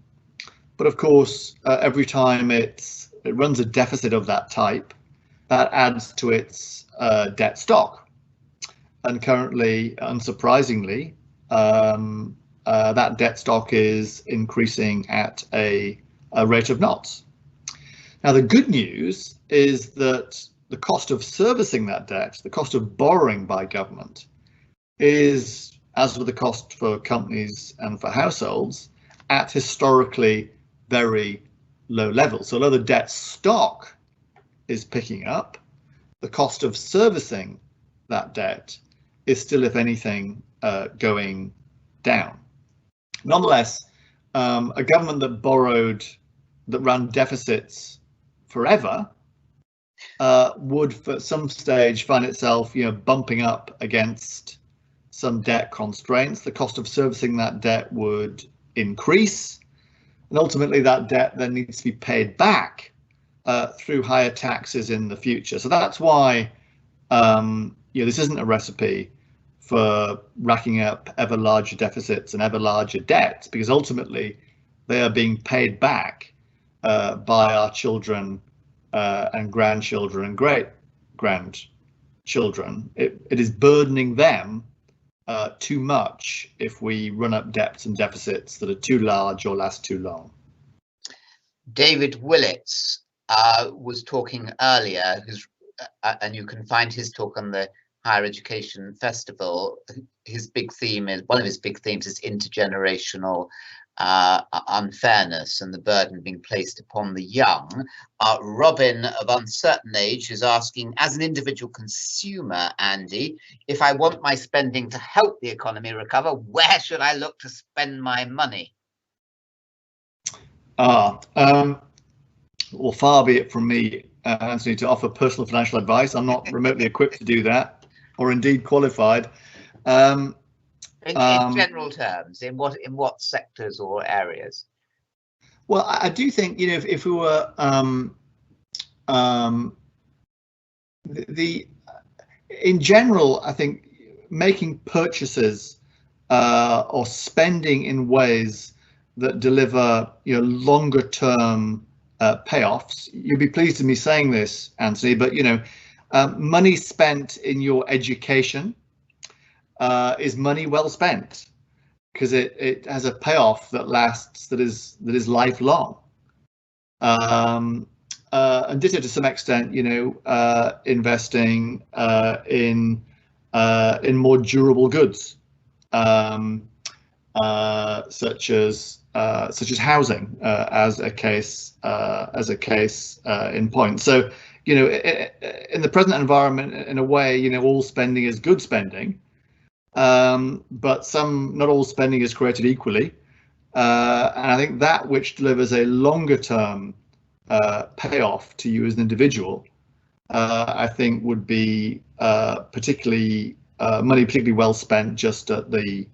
But of course, every time it runs a deficit of that type, that adds to its debt stock. And currently, unsurprisingly, that debt stock is increasing at a rate of knots. Now, the good news is that the cost of servicing that debt, the cost of borrowing by government, is, as with the cost for companies and for households, at historically very low levels. So although the debt stock is picking up, the cost of servicing that debt is still, if anything, going down. Nonetheless, a government that ran deficits forever would, for some stage, find itself, bumping up against some debt constraints. The cost of servicing that debt would increase, and ultimately that debt then needs to be paid back through higher taxes in the future. So that's why this isn't a recipe for racking up ever larger deficits and ever larger debts, because ultimately they are being paid back by our children and grandchildren and great-grandchildren. It is burdening them too much if we run up debts and deficits that are too large or last too long. David Willits was talking earlier, and you can find his talk on the Higher Education Festival. His big theme is, one of his big themes is intergenerational unfairness and the burden being placed upon the young. Robin of Uncertain Age is asking, as an individual consumer, Andy, if I want my spending to help the economy recover, where should I look to spend my money? Well, far be it from me, Anthony, to offer personal financial advice. I'm not remotely equipped to do that, or indeed qualified. In general terms, in what sectors or areas? Well, I do think, if we were in general, I think making purchases or spending in ways that deliver longer term payoffs. You'll be pleased with me saying this, Anthony, but money spent in your education is money well spent. because it has a payoff that lasts, that is lifelong. And ditto to some extent, investing in more durable goods, such as housing, as a case in point. So, in the present environment, in a way, all spending is good spending, but not all spending is created equally. And I think that which delivers a longer term payoff to you as an individual, I think would be particularly money particularly well spent just at the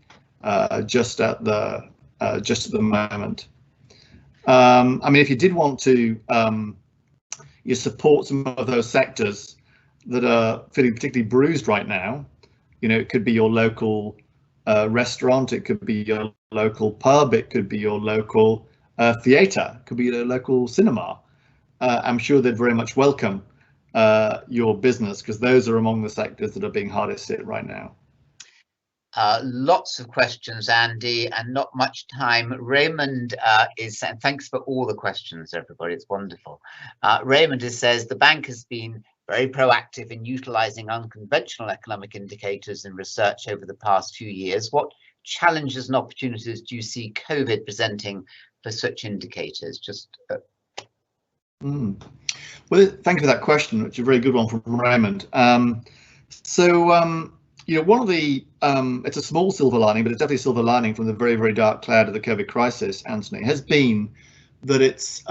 moment. I mean, if you did want to you support some of those sectors that are feeling particularly bruised right now, it could be your local restaurant, it could be your local pub, it could be your local theatre, it could be your local cinema. I'm sure they'd very much welcome your business, because those are among the sectors that are being hardest hit right now. Lots of questions, Andy, and not much time. Raymond is saying, thanks for all the questions, everybody. It's wonderful. Raymond says, the bank has been very proactive in utilising unconventional economic indicators in research over the past few years. What challenges and opportunities do you see COVID presenting for such indicators? Well, thank you for that question, which is a very good one from Raymond. One of the, it's a small silver lining, but it's definitely a silver lining from the very, very dark cloud of the COVID crisis, Anthony, has been that it's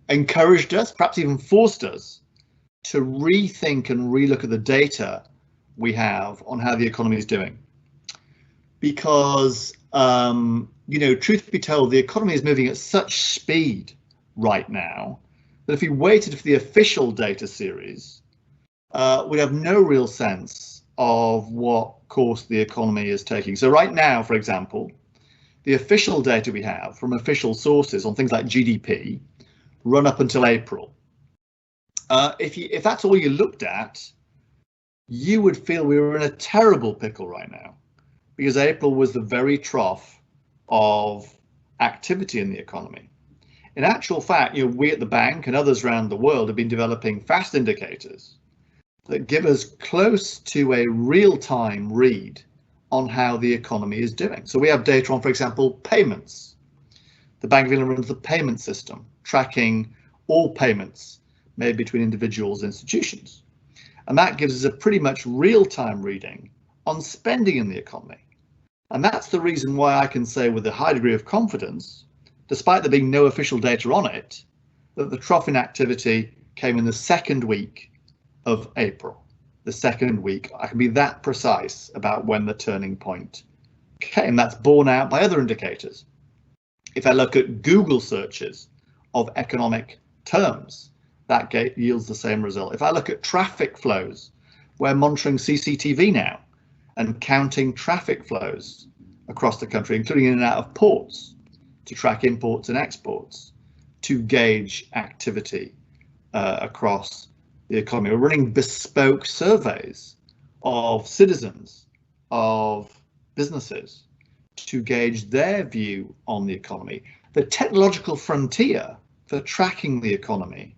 encouraged us, perhaps even forced us, to rethink and relook at the data we have on how the economy is doing. Because, truth be told, the economy is moving at such speed right now that if we waited for the official data series, we'd have no real sense of what course the economy is taking. So right now, for example, the official data we have from official sources on things like GDP run up until April. If that's all you looked at, you would feel we were in a terrible pickle right now, because April was the very trough of activity in the economy. In actual fact, we at the bank and others around the world have been developing fast indicators that give us close to a real-time read on how the economy is doing. So we have data on, for example, payments. The Bank of England runs the payment system, tracking all payments made between individuals and institutions. And that gives us a pretty much real-time reading on spending in the economy. And that's the reason why I can say with a high degree of confidence, despite there being no official data on it, that the trough in activity came in the second week of April. The second week, I can be that precise about when the turning point came. That's borne out by other indicators. If I look at Google searches of economic terms, that yields the same result. If I look at traffic flows, we're monitoring CCTV now and counting traffic flows across the country, including in and out of ports, to track imports and exports, to gauge activity across the economy. We're running bespoke surveys of citizens, of businesses, to gauge their view on the economy. The technological frontier for tracking the economy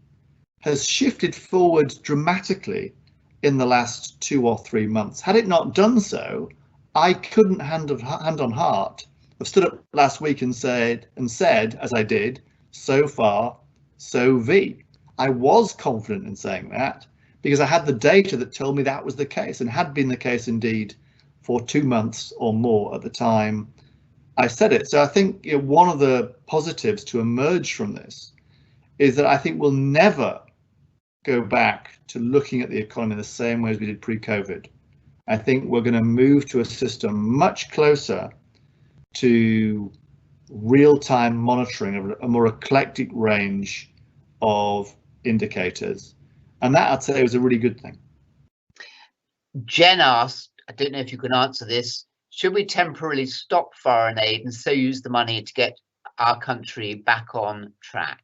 has shifted forward dramatically in the last 2 or 3 months. Had it not done so, I couldn't hand on heart have stood up last week and said, as I did, so far, so V. I was confident in saying that because I had the data that told me that was the case, and had been the case indeed for 2 months or more at the time I said it. So I think one of the positives to emerge from this is that I think we'll never go back to looking at the economy the same way as we did pre-COVID. I think we're going to move to a system much closer to real-time monitoring of a more eclectic range of indicators. And that, I'd say, was a really good thing. Jen asked, I don't know if you can answer this, should we temporarily stop foreign aid and so use the money to get our country back on track?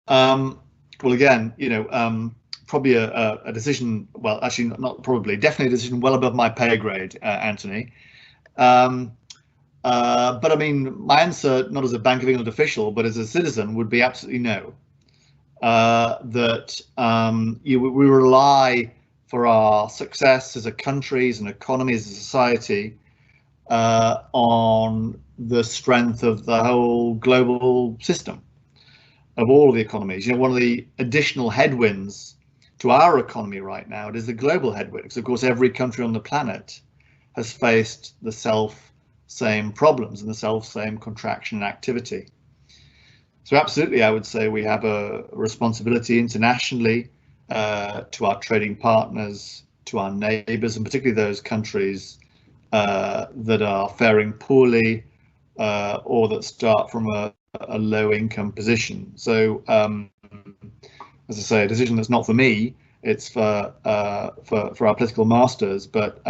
Well, again, probably a decision, well, actually not probably, definitely a decision well above my pay grade, Anthony. But I mean, my answer, not as a Bank of England official, but as a citizen, would be absolutely no. We rely for our success as a country, as an economy, as a society, on the strength of the whole global system, of all of the economies. You know, one of the additional headwinds to our economy right now, it is the global headwind, because of course every country on the planet has faced the same problems and the same contraction and activity. So absolutely, I would say we have a responsibility internationally to our trading partners, to our neighbours, and particularly those countries that are faring poorly or that start from a low income position. So as I say, a decision that's not for me, it's for our political masters. But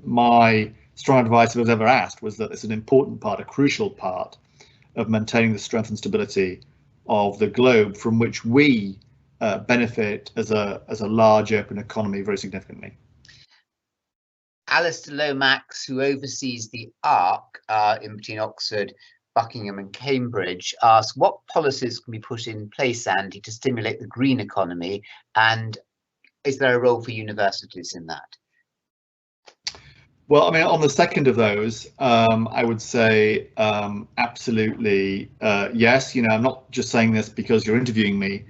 my strong advice, if I was ever asked, was that it's an important part, a crucial part of maintaining the strength and stability of the globe, from which we benefit as a large open economy very significantly. Alistair Lomax, who oversees the ARC in between Oxford, Buckingham and Cambridge, asks, what policies can be put in place, Andy, to stimulate the green economy, and is there a role for universities in that? Well, I mean, on the second of those, I would say absolutely yes. You know, I'm not just saying this because you're interviewing me,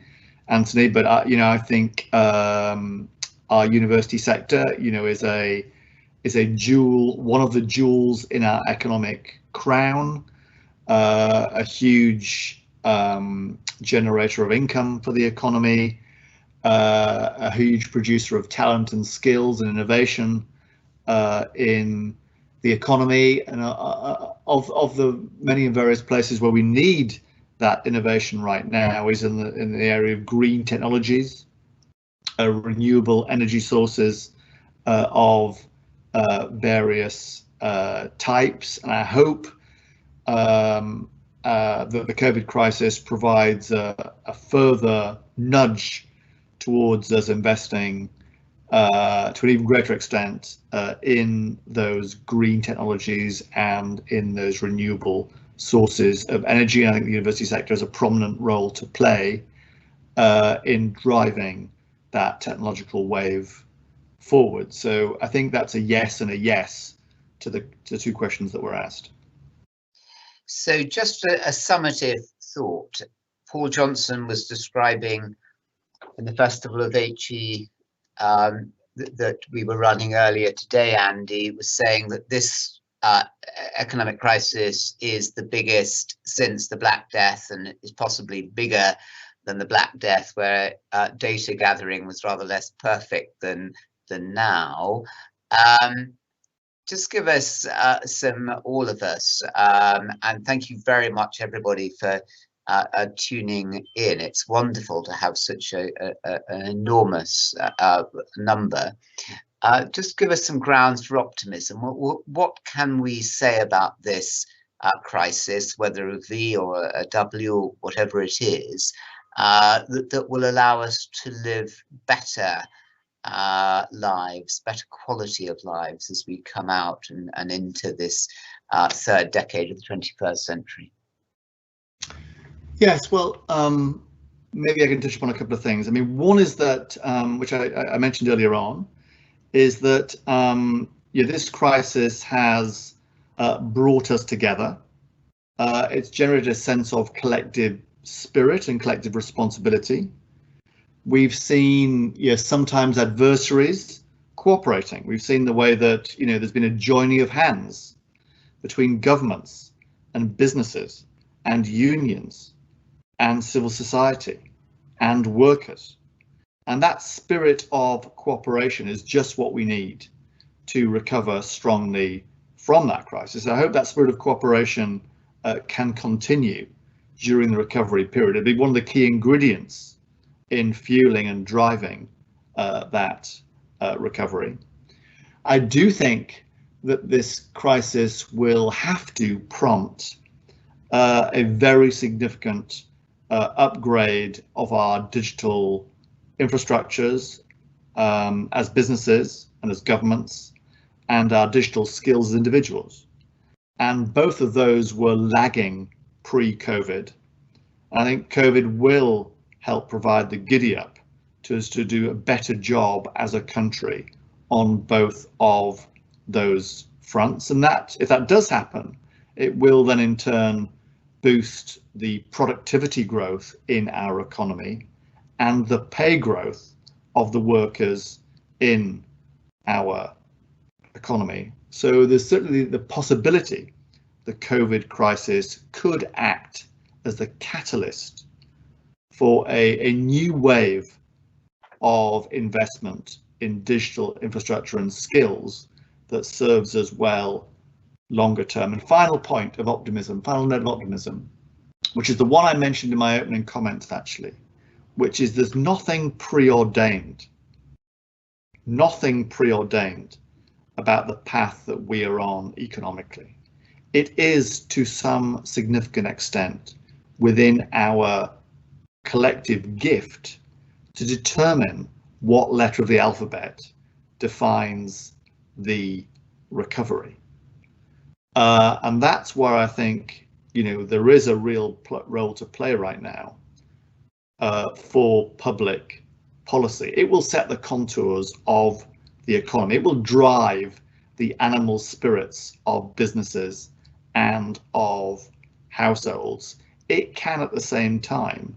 Anthony, but you know, I think our university sector, you know, is a jewel, one of the jewels in our economic crown, a huge generator of income for the economy, a huge producer of talent and skills and innovation in the economy, and of the many and various places where we need that innovation right now is in the area of green technologies, renewable energy sources of various types. And I hope that the COVID crisis provides a further nudge towards us investing to an even greater extent in those green technologies and in those renewable sources of energy. And I think the university sector has a prominent role to play in driving that technological wave forward. So I think that's a yes and a yes to the two questions that were asked. So just a summative thought. Paul Johnson was describing in the Festival of HE that we were running earlier today, Andy, was saying that this economic crisis is the biggest since the Black Death, and is possibly bigger than the Black Death, where data gathering was rather less perfect than now. Just give us all of us, and thank you very much, everybody, for tuning in. It's wonderful to have such an enormous number. Just give us some grounds for optimism. What can we say about this crisis, whether a V or a W, or whatever it is, that will allow us to live better lives, better quality of lives as we come out and into this third decade of the 21st century? Yes, well, maybe I can touch upon a couple of things. I mean, one is that, which I mentioned earlier on, is that this crisis has brought us together. It's generated a sense of collective spirit and collective responsibility. We've seen sometimes adversaries cooperating. We've seen the way that there's been a joining of hands between governments and businesses and unions and civil society and workers. And that spirit of cooperation is just what we need to recover strongly from that crisis. I hope that spirit of cooperation can continue during the recovery period. It'll be one of the key ingredients in fueling and driving that recovery. I do think that this crisis will have to prompt a very significant upgrade of our digital infrastructures as businesses and as governments, and our digital skills as individuals. And both of those were lagging pre-COVID. I think COVID will help provide the giddy up to us to do a better job as a country on both of those fronts. And that, if that does happen, it will then in turn boost the productivity growth in our economy and the pay growth of the workers in our economy. So there's certainly the possibility the COVID crisis could act as the catalyst for a new wave of investment in digital infrastructure and skills that serves us well longer term. And final point of optimism, final note of optimism, which is the one I mentioned in my opening comments actually, which is there's nothing preordained about the path that we are on economically. It is to some significant extent within our collective gift to determine what letter of the alphabet defines the recovery. And that's where I think, you know, there is a real role to play right now for public policy. It will set the contours of the economy. It will drive the animal spirits of businesses and of households. It can at the same time,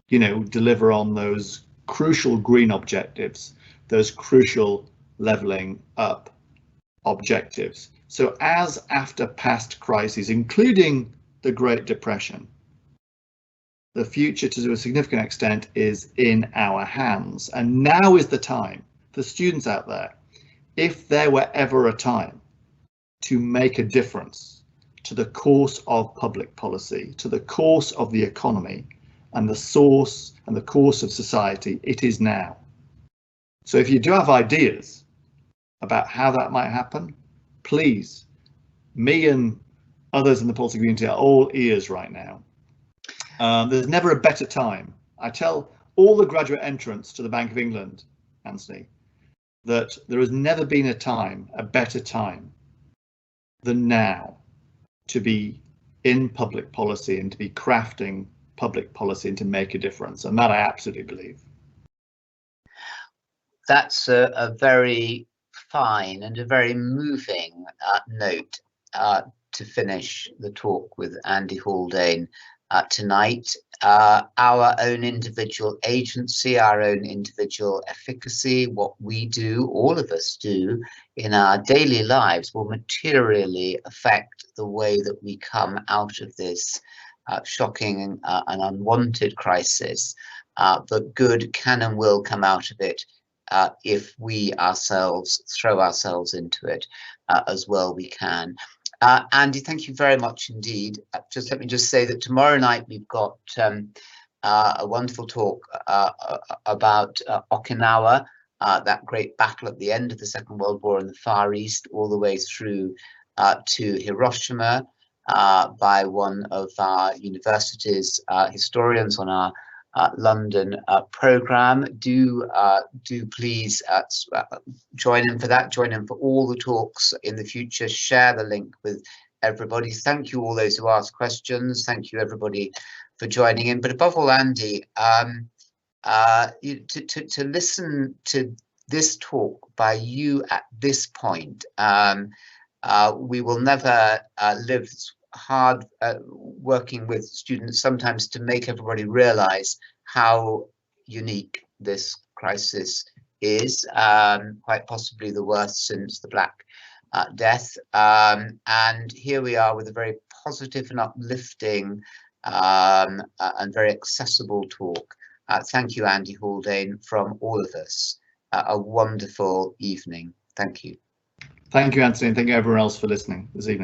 you know, deliver on those crucial green objectives, those crucial levelling up objectives. So as after past crises, including the Great Depression, the future to a significant extent is in our hands. And now is the time for students out there, if there were ever a time to make a difference to the course of public policy, to the course of the economy, and the source and the course of society, it is now. So if you do have ideas about how that might happen, please, me and others in the policy community are all ears right now. There's never a better time. I tell all the graduate entrants to the Bank of England, Anthony, that there has never been a better time than now to be in public policy and to be crafting public policy and to make a difference. And that I absolutely believe. That's a very fine and a very moving note to finish the talk with Andy Haldane tonight. Our own individual agency, our own individual efficacy, what we do, all of us do in our daily lives will materially affect the way that we come out of this shocking and unwanted crisis. But good can and will come out of it if we ourselves throw ourselves into it as well we can. Andy, thank you very much indeed. Just let me just say that tomorrow night we've got a wonderful talk about Okinawa, that great battle at the end of the Second World War in the Far East, all the way through to Hiroshima, by one of our university's historians on our London programme. Do please join in for that, join in for all the talks in the future, share the link with everybody. Thank you all those who asked questions, thank you everybody for joining in, but above all, Andy, to listen to this talk by you at this point, we will never live hard working with students sometimes to make everybody realize how unique this crisis is, quite possibly the worst since the Black Death. And here we are with a very positive and uplifting and very accessible talk. Thank you, Andy Haldane, from all of us. A wonderful evening. Thank you. Thank you, Anthony, and thank you everyone else for listening this evening.